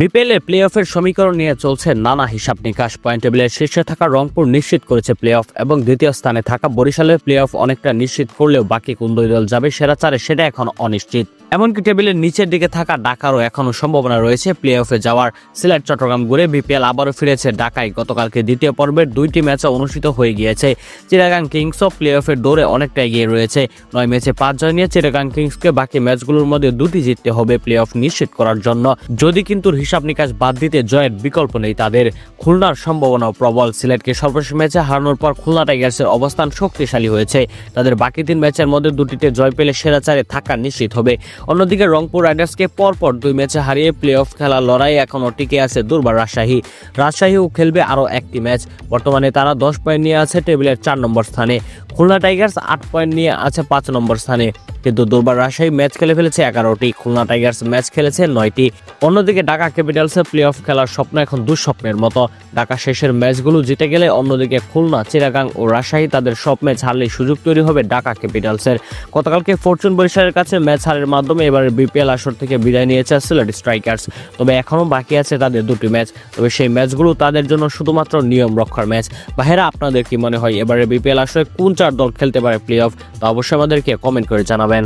BPL এর play অফের সমীকরণ নিয়ে চলছে নানা হিসাব নিকাশ। পয়েন্ট টেবিলের শীর্ষে থাকা রংপুর নিশ্চিত করেছে প্লে অফ এবং দ্বিতীয় স্থানে থাকা বরিশালের প্লে অফ অনেকটা নিশ্চিত করলেও বাকি কোন দুই দল যাবে সেরা চারে সেটা এখন অনিশ্চিত। এমনকি টেবিলের নিচের দিকে থাকা ঢাকারও এখনো সম্ভাবনা রয়েছে প্লে অফে যাওয়ার। সিলেট চট্টগ্রাম ঘুরে বিপিএল আবারও ফিরেছে ঢাকায়। গতকালকে দ্বিতীয় পর্বের দুইটি ম্যাচ অনুষ্ঠিত হয়ে গিয়েছে। চিটাগাং কিংসও প্লে অফের দৌড়ে অনেকটা এগিয়ে রয়েছে। 9 ম্যাচে 5 জয় নিয়ে চিটাগাং কিংসকে বাকি ম্যাচগুলোর মধ্যে দুটি জিততে হবে প্লে অফ নিশ্চিত করার জন্য। যদি কিন্তু হিসাব নিকাশ বাদ দিতে জয়ের বিকল্প নেই তাদের। খুলনার সম্ভাবনাও প্রবল। সিলেটকে সর্বশেষ ম্যাচে হারানোর পর খুলনা টাইগার্সের অবস্থান শক্তিশালী হয়েছে। তাদের বাকি 3 ম্যাচের মধ্যে দুটিতে জয় পেলে সেরা চারে থাকা নিশ্চিত হবে। অন্যদিকে রংপুর রাইডার্সকে পরপর 2 ম্যাচে হারিয়ে প্লে অফ খেলার লড়াই এখনও টিকে আছে দুর্বার রাজশাহীও খেলবে আরও একটি ম্যাচ। বর্তমানে তারা 10 পয়েন্ট নিয়ে আছে টেবিলের 4 নম্বর স্থানে। খুলনা টাইগার্স 8 পয়েন্ট নিয়ে আছে 5 নম্বর স্থানে। কিন্তু দুর্বার রাজশাহী ম্যাচ খেলে ফেলেছে 11টি, খুলনা টাইগার্স ম্যাচ খেলেছে 9টি। অন্যদিকে ঢাকা ক্যাপিটালসের প্লে অফ খেলার স্বপ্ন এখন দুঃস্বপ্নের মতো। ঢাকা শেষের ম্যাচগুলো জিতে গেলে অন্যদিকে খুলনা, চিটাগাং ও রাজশাহী তাদের সব ম্যাচ হারলেই সুযোগ তৈরি হবে ঢাকা ক্যাপিটালসের। গতকালকে ফরচুন বরিশালের কাছে ম্যাচ হারের মাধ্যমে এবারে বিপিএল আসর থেকে বিদায় নিয়েছে সিলেট স্ট্রাইকার্স। তবে এখনও বাকি আছে তাদের 2টি ম্যাচ। তবে সেই ম্যাচগুলো তাদের জন্য শুধুমাত্র নিয়ম রক্ষার ম্যাচ। ভাইয়েরা, আপনাদের কি মনে হয় এবারে বিপিএল আসরে কোন 4 দল খেলতে পারে প্লে অফ? তা অবশ্যই আমাদেরকে কমেন্ট করে জানাবেন।